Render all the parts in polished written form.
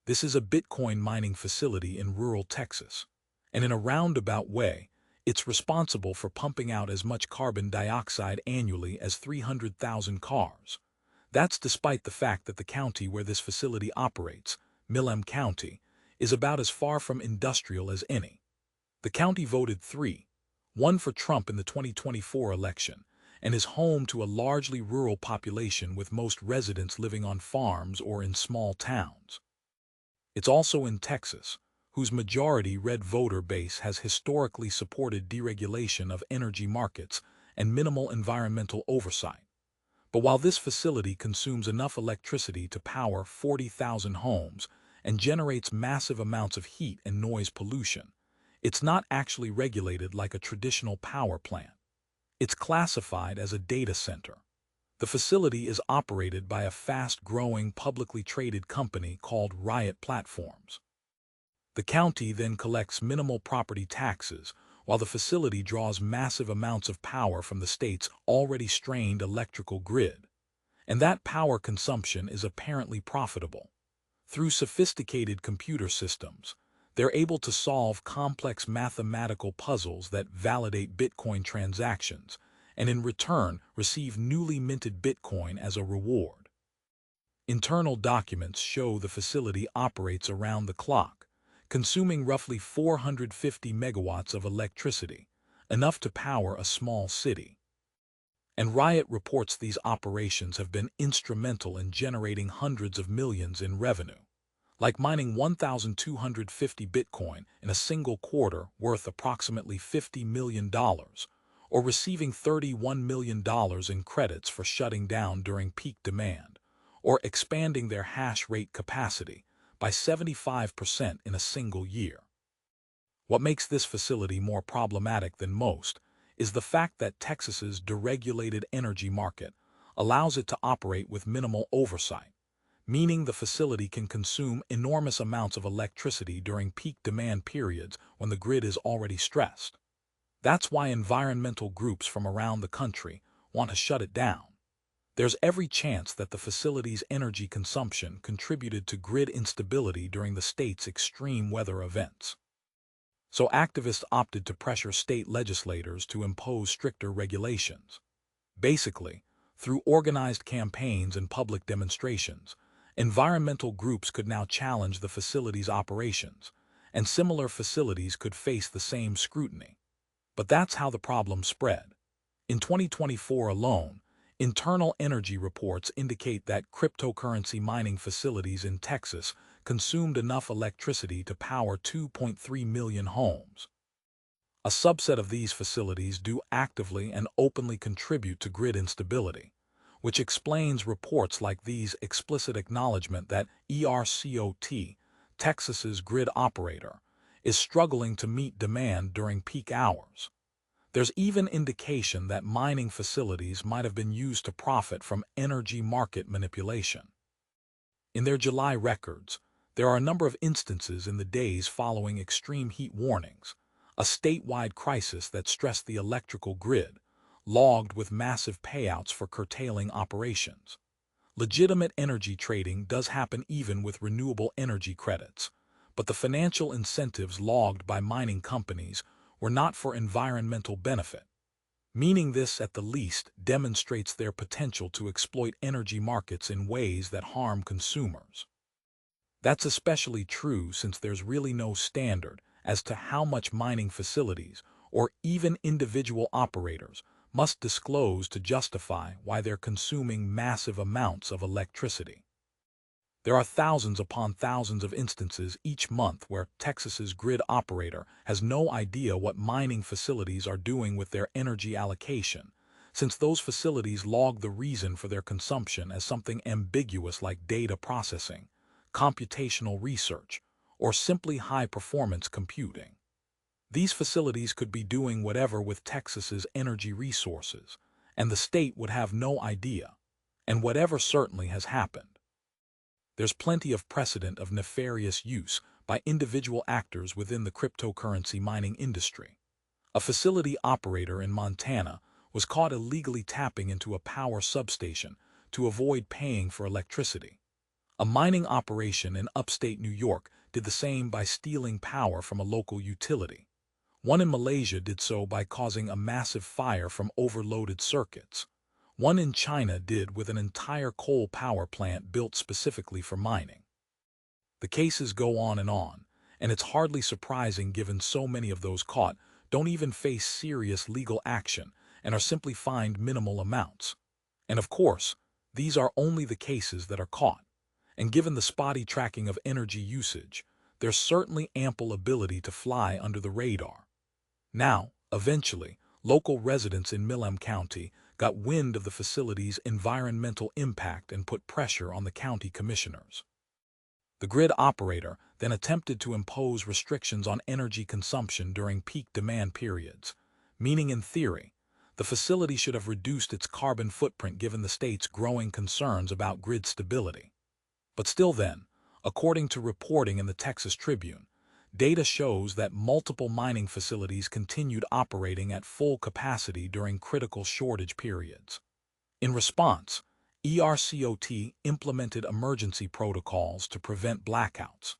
This is a Bitcoin mining facility in rural Texas, and in a roundabout way, it's responsible for pumping out as much carbon dioxide annually as 300,000 cars. That's despite the fact that the county where this facility operates, Milam County, is about as far from industrial as any. The county voted 3-1 for Trump in the 2024 election and is home to a largely rural population with most residents living on farms or in small towns. It's also in Texas, whose majority red voter base has historically supported deregulation of energy markets and minimal environmental oversight. But while this facility consumes enough electricity to power 40,000 homes and generates massive amounts of heat and noise pollution, it's not actually regulated like a traditional power plant. It's classified as a data center. The facility is operated by a fast-growing publicly traded company called Riot Platforms. The county then collects minimal property taxes, while the facility draws massive amounts of power from the state's already strained electrical grid. And that power consumption is apparently profitable. Through sophisticated computer systems, they're able to solve complex mathematical puzzles that validate Bitcoin transactions, and in return receive newly minted Bitcoin as a reward. Internal documents show the facility operates around the clock, consuming roughly 450 megawatts of electricity, enough to power a small city. And Riot reports these operations have been instrumental in generating hundreds of millions in revenue, like mining 1,250 Bitcoin in a single quarter worth approximately $50 million, or receiving $31 million in credits for shutting down during peak demand, or expanding their hash rate capacity by 75% in a single year. What makes this facility more problematic than most is the fact that Texas's deregulated energy market allows it to operate with minimal oversight, meaning the facility can consume enormous amounts of electricity during peak demand periods when the grid is already stressed. That's why environmental groups from around the country want to shut it down. There's every chance that the facility's energy consumption contributed to grid instability during the state's extreme weather events. So activists opted to pressure state legislators to impose stricter regulations. Basically, through organized campaigns and public demonstrations, environmental groups could now challenge the facility's operations, and similar facilities could face the same scrutiny. But that's how the problem spread. In 2024 alone, internal energy reports indicate that cryptocurrency mining facilities in Texas consumed enough electricity to power 2.3 million homes. A subset of these facilities do actively and openly contribute to grid instability, which explains reports like these explicit acknowledgement that ERCOT, Texas's grid operator, is struggling to meet demand during peak hours. There's even indication that mining facilities might have been used to profit from energy market manipulation. In their July records, there are a number of instances in the days following extreme heat warnings, a statewide crisis that stressed the electrical grid, logged with massive payouts for curtailing operations. Legitimate energy trading does happen even with renewable energy credits, but the financial incentives logged by mining companies were not for environmental benefit, meaning this at the least demonstrates their potential to exploit energy markets in ways that harm consumers. That's especially true since there's really no standard as to how much mining facilities, or even individual operators, must disclose to justify why they're consuming massive amounts of electricity. There are thousands upon thousands of instances each month where Texas's grid operator has no idea what mining facilities are doing with their energy allocation, since those facilities log the reason for their consumption as something ambiguous like data processing, computational research, or simply high-performance computing. These facilities could be doing whatever with Texas's energy resources, and the state would have no idea, and whatever certainly has happened. There's plenty of precedent of nefarious use by individual actors within the cryptocurrency mining industry. A facility operator in Montana was caught illegally tapping into a power substation to avoid paying for electricity. A mining operation in upstate New York did the same by stealing power from a local utility. One in Malaysia did so by causing a massive fire from overloaded circuits. One in China did with an entire coal power plant built specifically for mining. The cases go on, and it's hardly surprising given so many of those caught don't even face serious legal action and are simply fined minimal amounts. And of course, these are only the cases that are caught. And given the spotty tracking of energy usage, there's certainly ample ability to fly under the radar. Now, eventually, local residents in Milam County got wind of the facility's environmental impact and put pressure on the county commissioners. The grid operator then attempted to impose restrictions on energy consumption during peak demand periods, meaning in theory, the facility should have reduced its carbon footprint given the state's growing concerns about grid stability. But still then, according to reporting in the Texas Tribune, data shows that multiple mining facilities continued operating at full capacity during critical shortage periods. In response, ERCOT implemented emergency protocols to prevent blackouts.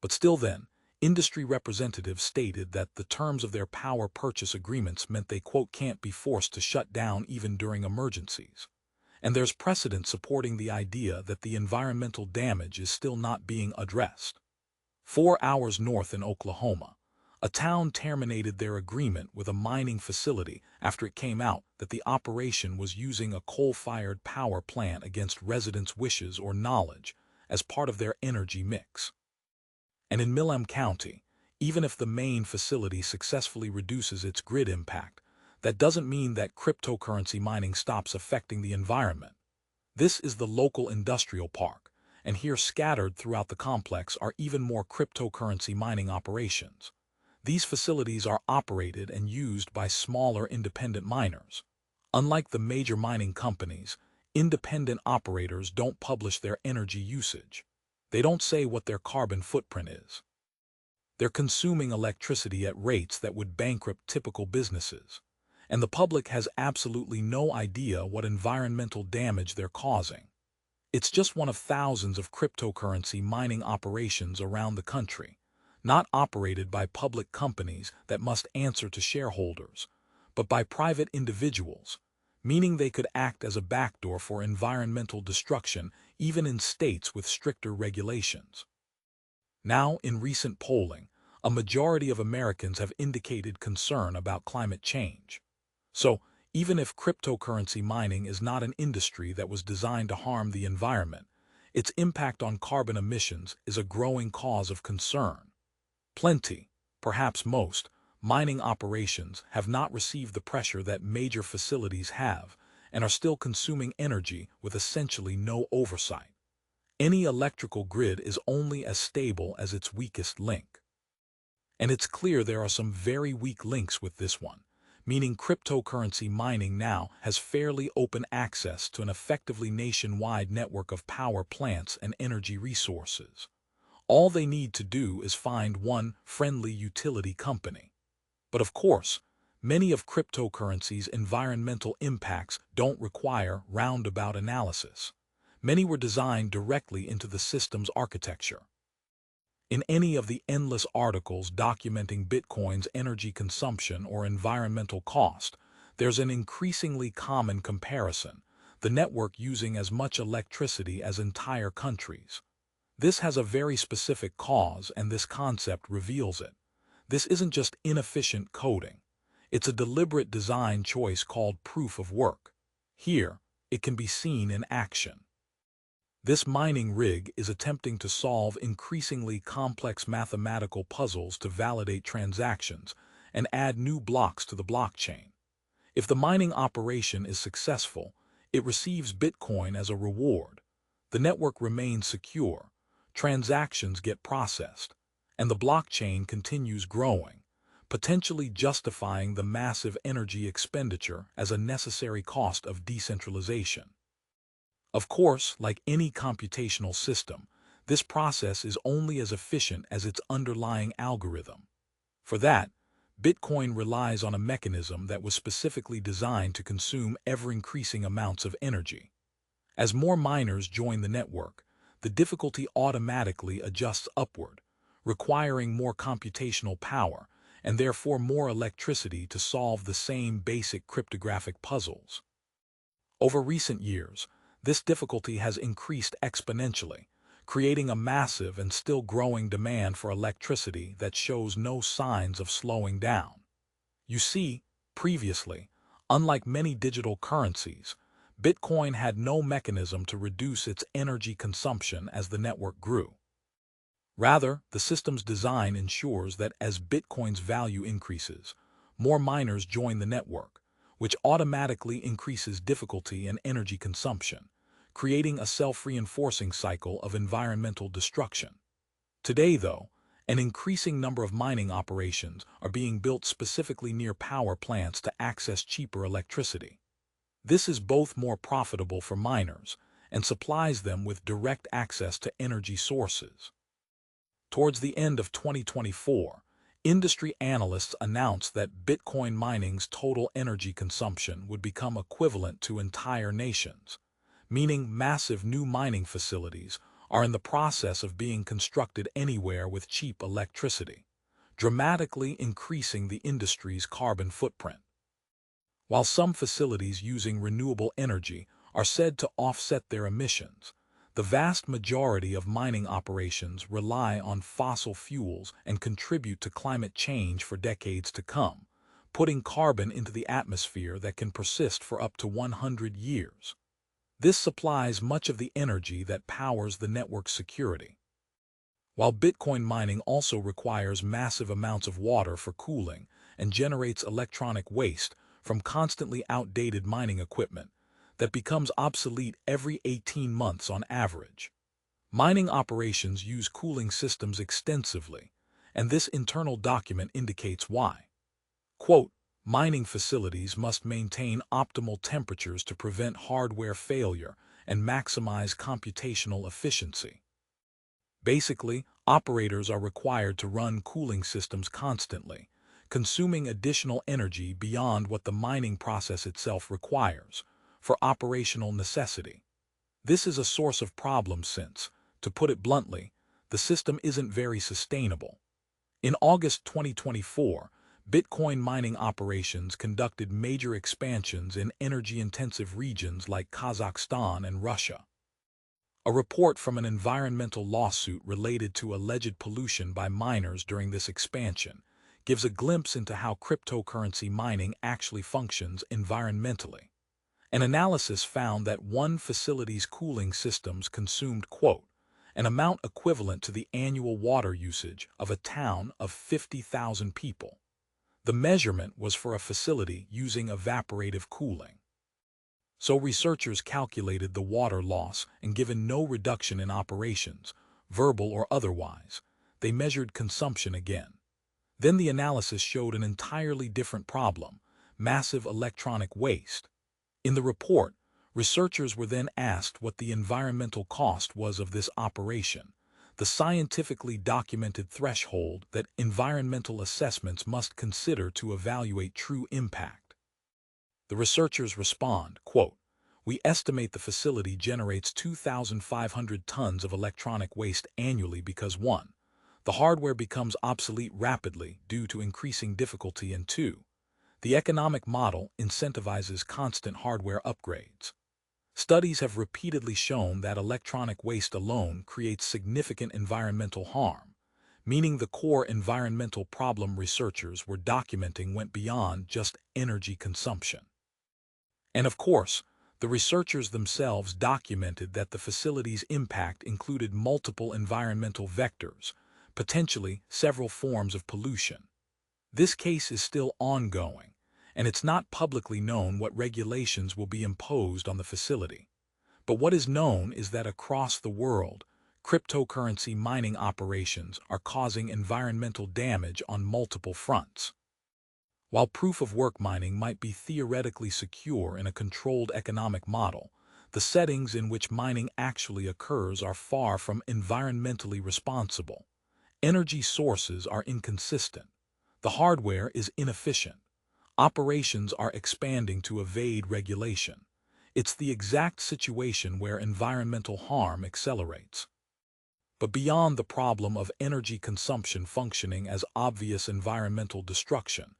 But still then, industry representatives stated that the terms of their power purchase agreements meant they, quote, can't be forced to shut down even during emergencies. And there's precedent supporting the idea that the environmental damage is still not being addressed. 4 hours north in Oklahoma, a town terminated their agreement with a mining facility after it came out that the operation was using a coal-fired power plant against residents' wishes or knowledge as part of their energy mix. And in Milam County, even if the main facility successfully reduces its grid impact, that doesn't mean that cryptocurrency mining stops affecting the environment. This is the local industrial park, and here scattered throughout the complex are even more cryptocurrency mining operations. These facilities are operated and used by smaller independent miners. Unlike the major mining companies, independent operators don't publish their energy usage. They don't say what their carbon footprint is. They're consuming electricity at rates that would bankrupt typical businesses, and the public has absolutely no idea what environmental damage they're causing. It's just one of thousands of cryptocurrency mining operations around the country, not operated by public companies that must answer to shareholders, but by private individuals, meaning they could act as a backdoor for environmental destruction even in states with stricter regulations. Now, in recent polling, a majority of Americans have indicated concern about climate change. So, even if cryptocurrency mining is not an industry that was designed to harm the environment, its impact on carbon emissions is a growing cause of concern. Plenty, perhaps most, mining operations have not received the pressure that major facilities have and are still consuming energy with essentially no oversight. Any electrical grid is only as stable as its weakest link. And it's clear there are some very weak links with this one, meaning cryptocurrency mining now has fairly open access to an effectively nationwide network of power plants and energy resources. All they need to do is find one friendly utility company. But of course, many of cryptocurrency's environmental impacts don't require roundabout analysis. Many were designed directly into the system's architecture. In any of the endless articles documenting Bitcoin's energy consumption or environmental cost, there's an increasingly common comparison, the network using as much electricity as entire countries. This has a very specific cause, and this concept reveals it. This isn't just inefficient coding. It's a deliberate design choice called proof of work. Here, it can be seen in action. This mining rig is attempting to solve increasingly complex mathematical puzzles to validate transactions and add new blocks to the blockchain. If the mining operation is successful, it receives Bitcoin as a reward. The network remains secure, transactions get processed, and the blockchain continues growing, potentially justifying the massive energy expenditure as a necessary cost of decentralization. Of course, like any computational system, this process is only as efficient as its underlying algorithm. For that, Bitcoin relies on a mechanism that was specifically designed to consume ever-increasing amounts of energy. As more miners join the network, the difficulty automatically adjusts upward, requiring more computational power and therefore more electricity to solve the same basic cryptographic puzzles. Over recent years, this difficulty has increased exponentially, creating a massive and still growing demand for electricity that shows no signs of slowing down. You see, previously, unlike many digital currencies, Bitcoin had no mechanism to reduce its energy consumption as the network grew. Rather, the system's design ensures that as Bitcoin's value increases, more miners join the network, which automatically increases difficulty and energy consumption, creating a self-reinforcing cycle of environmental destruction. Today, though, an increasing number of mining operations are being built specifically near power plants to access cheaper electricity. This is both more profitable for miners and supplies them with direct access to energy sources. Towards the end of 2024, industry analysts announced that Bitcoin mining's total energy consumption would become equivalent to entire nations, meaning massive new mining facilities are in the process of being constructed anywhere with cheap electricity, dramatically increasing the industry's carbon footprint. While some facilities using renewable energy are said to offset their emissions, the vast majority of mining operations rely on fossil fuels and contribute to climate change for decades to come, putting carbon into the atmosphere that can persist for up to 100 years. This supplies much of the energy that powers the network's security. While Bitcoin mining also requires massive amounts of water for cooling and generates electronic waste from constantly outdated mining equipment that becomes obsolete every 18 months on average. Mining operations use cooling systems extensively, and this internal document indicates why. Quote, mining facilities must maintain optimal temperatures to prevent hardware failure and maximize computational efficiency. Basically, operators are required to run cooling systems constantly, consuming additional energy beyond what the mining process itself requires, for operational necessity. This is a source of problems since, to put it bluntly, the system isn't very sustainable. In August 2024, Bitcoin mining operations conducted major expansions in energy-intensive regions like Kazakhstan and Russia. A report from an environmental lawsuit related to alleged pollution by miners during this expansion gives a glimpse into how cryptocurrency mining actually functions environmentally. An analysis found that one facility's cooling systems consumed, quote, an amount equivalent to the annual water usage of a town of 50,000 people. The measurement was for a facility using evaporative cooling. So researchers calculated the water loss, and given no reduction in operations, verbal or otherwise, they measured consumption again. Then the analysis showed an entirely different problem: massive electronic waste. In the report, researchers were then asked what the environmental cost was of this operation, the scientifically documented threshold that environmental assessments must consider to evaluate true impact. The researchers respond, quote, we estimate the facility generates 2,500 tons of electronic waste annually because 1. The hardware becomes obsolete rapidly due to increasing difficulty, and 2. The economic model incentivizes constant hardware upgrades. Studies have repeatedly shown that electronic waste alone creates significant environmental harm, meaning the core environmental problem researchers were documenting went beyond just energy consumption. And of course, the researchers themselves documented that the facility's impact included multiple environmental vectors, potentially several forms of pollution. This case is still ongoing, and it's not publicly known what regulations will be imposed on the facility. But what is known is that across the world, cryptocurrency mining operations are causing environmental damage on multiple fronts. While proof-of-work mining might be theoretically secure in a controlled economic model, the settings in which mining actually occurs are far from environmentally responsible. Energy sources are inconsistent. The hardware is inefficient. Operations are expanding to evade regulation. It's the exact situation where environmental harm accelerates. But beyond the problem of energy consumption functioning as obvious environmental destruction,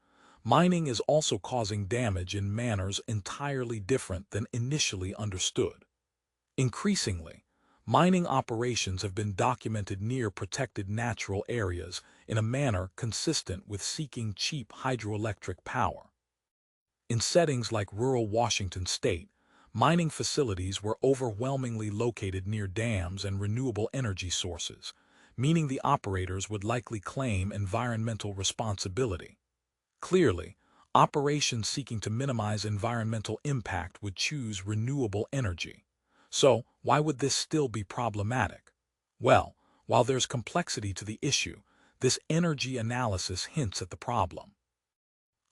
mining is also causing damage in manners entirely different than initially understood. Increasingly, mining operations have been documented near protected natural areas in a manner consistent with seeking cheap hydroelectric power. In settings like rural Washington state, mining facilities were overwhelmingly located near dams and renewable energy sources, meaning the operators would likely claim environmental responsibility. Clearly, operations seeking to minimize environmental impact would choose renewable energy. So, why would this still be problematic? Well, while there's complexity to the issue, this energy analysis hints at the problem.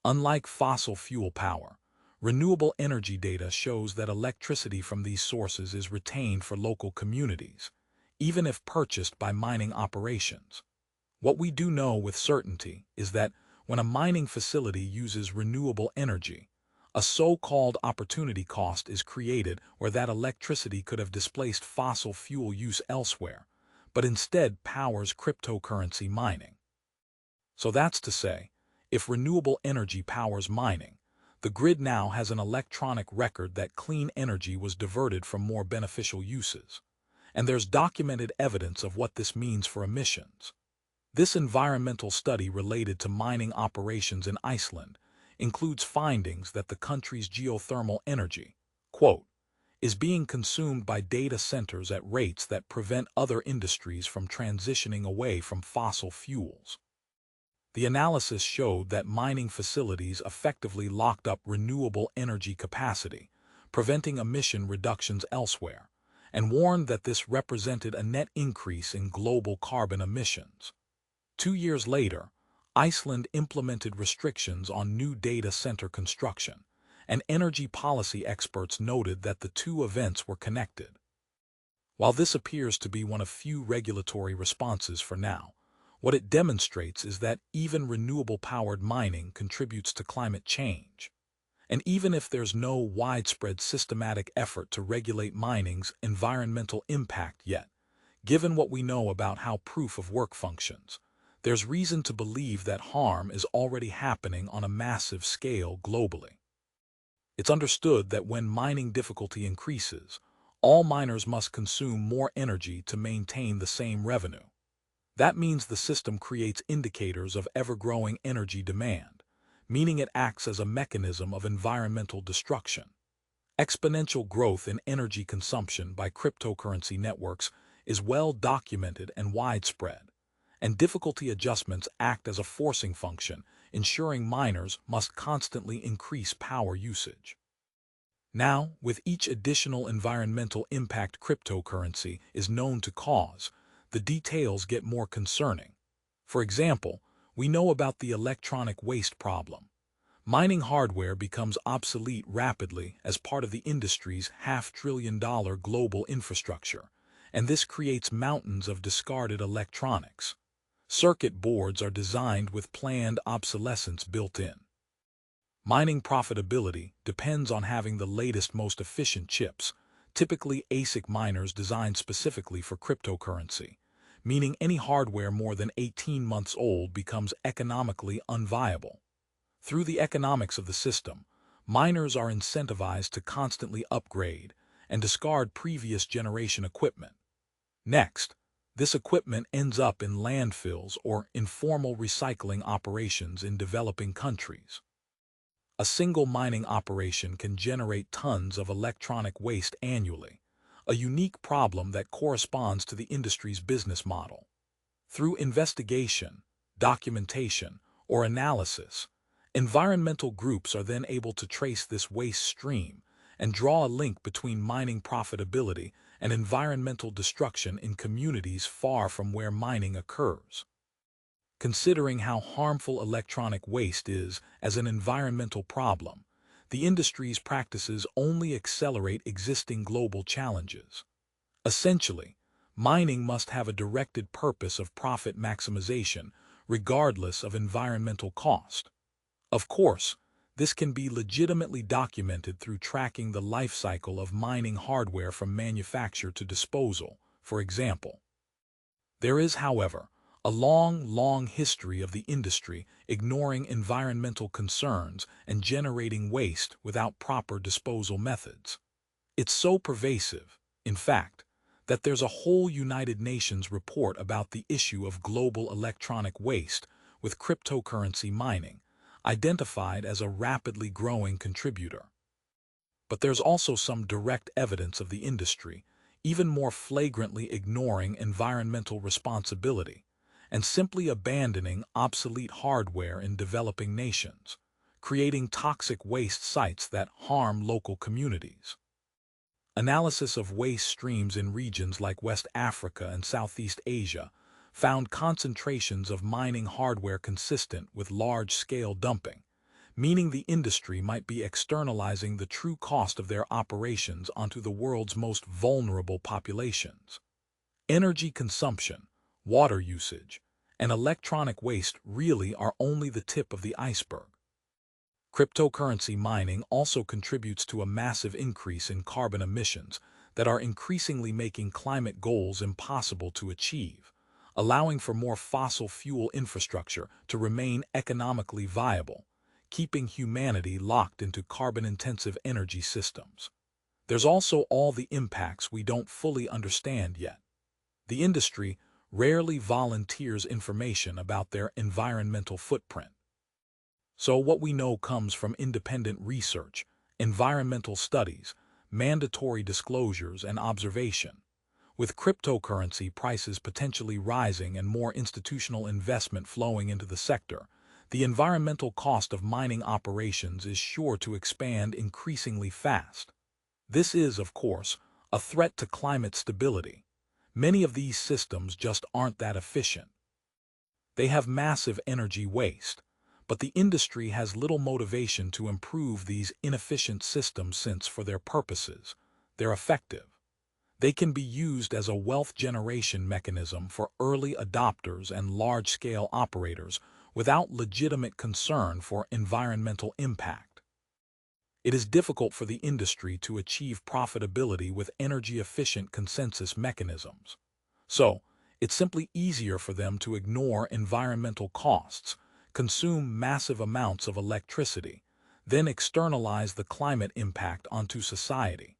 Unlike fossil fuel power, renewable energy data shows that electricity from these sources is retained for local communities, even if purchased by mining operations. What we do know with certainty is that when a mining facility uses renewable energy, a so-called opportunity cost is created where that electricity could have displaced fossil fuel use elsewhere, but instead powers cryptocurrency mining. So that's to say, if renewable energy powers mining, the grid now has an electronic record that clean energy was diverted from more beneficial uses. And there's documented evidence of what this means for emissions. This environmental study related to mining operations in Iceland includes findings that the country's geothermal energy, quote, is being consumed by data centers at rates that prevent other industries from transitioning away from fossil fuels. The analysis showed that mining facilities effectively locked up renewable energy capacity, preventing emission reductions elsewhere, and warned that this represented a net increase in global carbon emissions. 2 years later, Iceland implemented restrictions on new data center construction, and energy policy experts noted that the two events were connected. While this appears to be one of few regulatory responses for now, what it demonstrates is that even renewable-powered mining contributes to climate change. And even if there's no widespread systematic effort to regulate mining's environmental impact yet, given what we know about how proof of work functions, there's reason to believe that harm is already happening on a massive scale globally. It's understood that when mining difficulty increases, all miners must consume more energy to maintain the same revenue. That means the system creates indicators of ever-growing energy demand, meaning it acts as a mechanism of environmental destruction. Exponential growth in energy consumption by cryptocurrency networks is well documented and widespread, and difficulty adjustments act as a forcing function, ensuring miners must constantly increase power usage. Now, with each additional environmental impact cryptocurrency is known to cause, the details get more concerning. For example, we know about the electronic waste problem. Mining hardware becomes obsolete rapidly as part of the industry's $500 billion global infrastructure, and this creates mountains of discarded electronics. Circuit boards are designed with planned obsolescence built in. Mining profitability depends on having the latest, most efficient chips, typically ASIC miners designed specifically for cryptocurrency, meaning any hardware more than 18 months old becomes economically unviable. Through the economics of the system, miners are incentivized to constantly upgrade and discard previous generation equipment. Next, this equipment ends up in landfills or informal recycling operations in developing countries. A single mining operation can generate tons of electronic waste annually, a unique problem that corresponds to the industry's business model. Through investigation, documentation, or analysis, environmental groups are then able to trace this waste stream and draw a link between mining profitability and environmental destruction in communities far from where mining occurs. Considering how harmful electronic waste is as an environmental problem, the industry's practices only accelerate existing global challenges. Essentially, mining must have a directed purpose of profit maximization, regardless of environmental cost. Of course, This can be legitimately documented through tracking the life cycle of mining hardware from manufacture to disposal, for example. There is, however, a long history of the industry ignoring environmental concerns and generating waste without proper disposal methods. It's so pervasive, in fact, that there's a whole United Nations report about the issue of global electronic waste, with cryptocurrency mining identified as a rapidly growing contributor. But there's also some direct evidence of the industry even more flagrantly ignoring environmental responsibility and simply abandoning obsolete hardware in developing nations, creating toxic waste sites that harm local communities. Analysis of waste streams in regions like West Africa and Southeast Asia found concentrations of mining hardware consistent with large-scale dumping, meaning the industry might be externalizing the true cost of their operations onto the world's most vulnerable populations. Energy consumption, water usage, and electronic waste really are only the tip of the iceberg. Cryptocurrency mining also contributes to a massive increase in carbon emissions that are increasingly making climate goals impossible to achieve, allowing for more fossil fuel infrastructure to remain economically viable, keeping humanity locked into carbon-intensive energy systems. There's also all the impacts we don't fully understand yet. The industry rarely volunteers information about their environmental footprint. So what we know comes from independent research, environmental studies, mandatory disclosures, and observation. With cryptocurrency prices potentially rising and more institutional investment flowing into the sector, the environmental cost of mining operations is sure to expand increasingly fast. This is, of course, a threat to climate stability. Many of these systems just aren't that efficient. They have massive energy waste, but the industry has little motivation to improve these inefficient systems since, for their purposes, they're effective. They can be used as a wealth generation mechanism for early adopters and large-scale operators without legitimate concern for environmental impact. It is difficult for the industry to achieve profitability with energy-efficient consensus mechanisms. So, it's simply easier for them to ignore environmental costs, consume massive amounts of electricity, then externalize the climate impact onto society.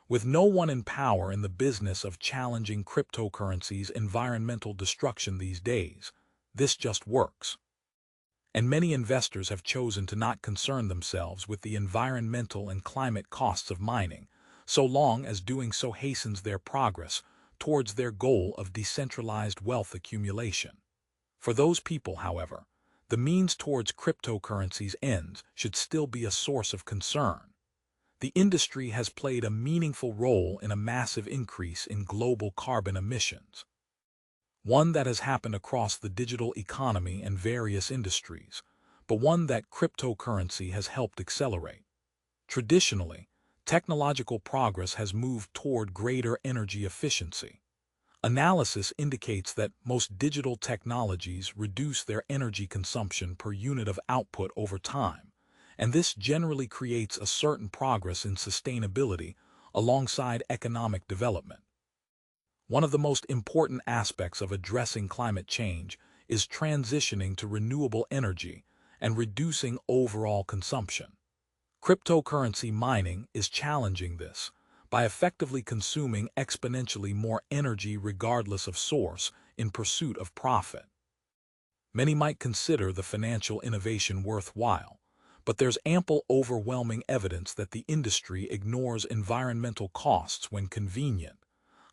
With no one in power in the business of challenging cryptocurrency's environmental destruction these days, this just works. And many investors have chosen to not concern themselves with the environmental and climate costs of mining, so long as doing so hastens their progress towards their goal of decentralized wealth accumulation. For those people, however, the means towards cryptocurrency's ends should still be a source of concern. The industry has played a meaningful role in a massive increase in global carbon emissions, one that has happened across the digital economy and various industries, but one that cryptocurrency has helped accelerate. Traditionally, technological progress has moved toward greater energy efficiency. Analysis indicates that most digital technologies reduce their energy consumption per unit of output over time, and this generally creates a certain progress in sustainability alongside economic development. One of the most important aspects of addressing climate change is transitioning to renewable energy and reducing overall consumption. Cryptocurrency mining is challenging this by effectively consuming exponentially more energy regardless of source in pursuit of profit. Many might consider the financial innovation worthwhile, but there's ample overwhelming evidence that the industry ignores environmental costs when convenient,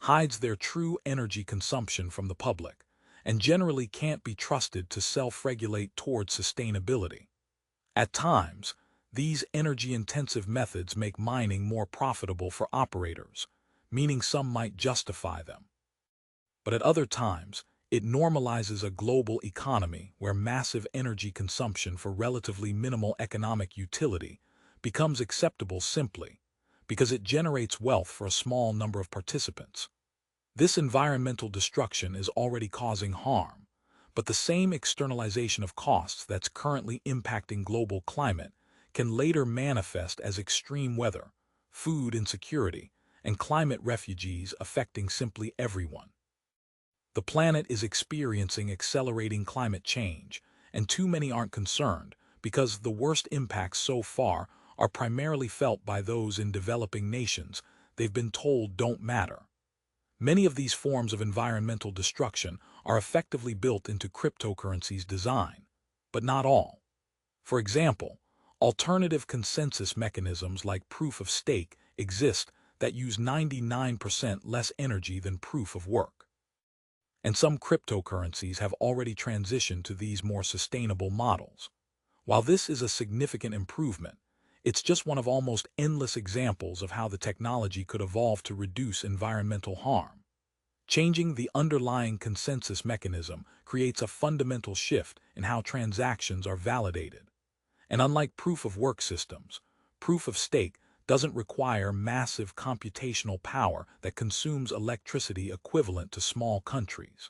hides their true energy consumption from the public, and generally can't be trusted to self-regulate towards sustainability. At times, these energy-intensive methods make mining more profitable for operators, meaning some might justify them. But at other times, it normalizes a global economy where massive energy consumption for relatively minimal economic utility becomes acceptable simply because it generates wealth for a small number of participants. This environmental destruction is already causing harm, but the same externalization of costs that's currently impacting global climate can later manifest as extreme weather, food insecurity, and climate refugees affecting simply everyone. The planet is experiencing accelerating climate change, and too many aren't concerned because the worst impacts so far are primarily felt by those in developing nations they've been told don't matter. Many of these forms of environmental destruction are effectively built into cryptocurrencies' design, but not all. For example, alternative consensus mechanisms like proof of stake exist that use 99% less energy than proof of work. And some cryptocurrencies have already transitioned to these more sustainable models. While this is a significant improvement, it's just one of almost endless examples of how the technology could evolve to reduce environmental harm. Changing the underlying consensus mechanism creates a fundamental shift in how transactions are validated. And unlike proof-of-work systems, proof-of-stake doesn't require massive computational power that consumes electricity equivalent to small countries.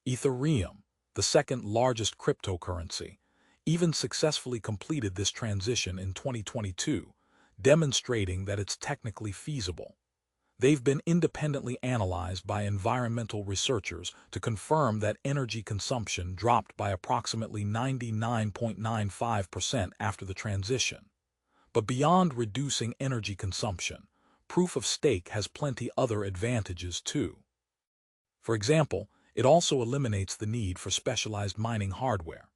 Ethereum, the second largest cryptocurrency, even successfully completed this transition in 2022, demonstrating that it's technically feasible. They've been independently analyzed by environmental researchers to confirm that energy consumption dropped by approximately 99.95% after the transition. But beyond reducing energy consumption, proof of stake has plenty other advantages too. For example, it also eliminates the need for specialized mining hardware.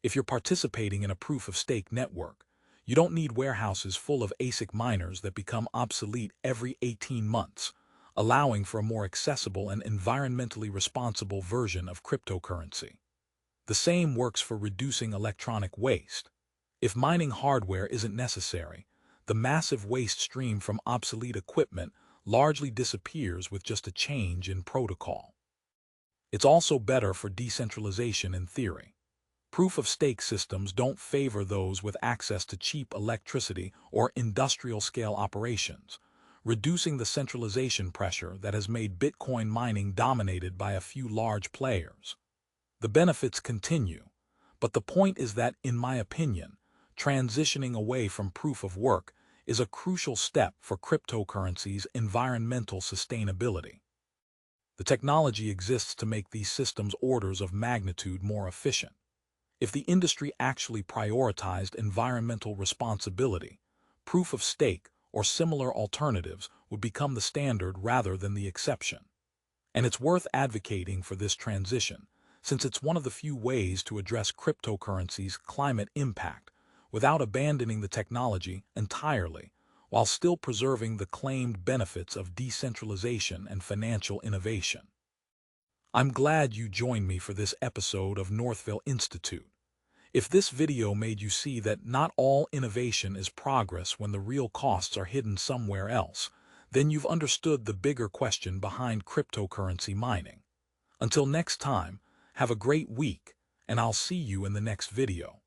If you're participating in a proof of stake network, you don't need warehouses full of ASIC miners that become obsolete every 18 months, allowing for a more accessible and environmentally responsible version of cryptocurrency. The same works for reducing electronic waste. If mining hardware isn't necessary, the massive waste stream from obsolete equipment largely disappears with just a change in protocol. It's also better for decentralization in theory. Proof-of-stake systems don't favor those with access to cheap electricity or industrial-scale operations, reducing the centralization pressure that has made Bitcoin mining dominated by a few large players. The benefits continue, but the point is that, in my opinion, transitioning away from proof-of-work is a crucial step for cryptocurrency's environmental sustainability. The technology exists to make these systems orders of magnitude more efficient. If the industry actually prioritized environmental responsibility, proof of stake or similar alternatives would become the standard rather than the exception. And it's worth advocating for this transition, since it's one of the few ways to address cryptocurrency's climate impact without abandoning the technology entirely, while still preserving the claimed benefits of decentralization and financial innovation. I'm glad you joined me for this episode of Northville Institute. If this video made you see that not all innovation is progress when the real costs are hidden somewhere else, then you've understood the bigger question behind cryptocurrency mining. Until next time, have a great week, and I'll see you in the next video.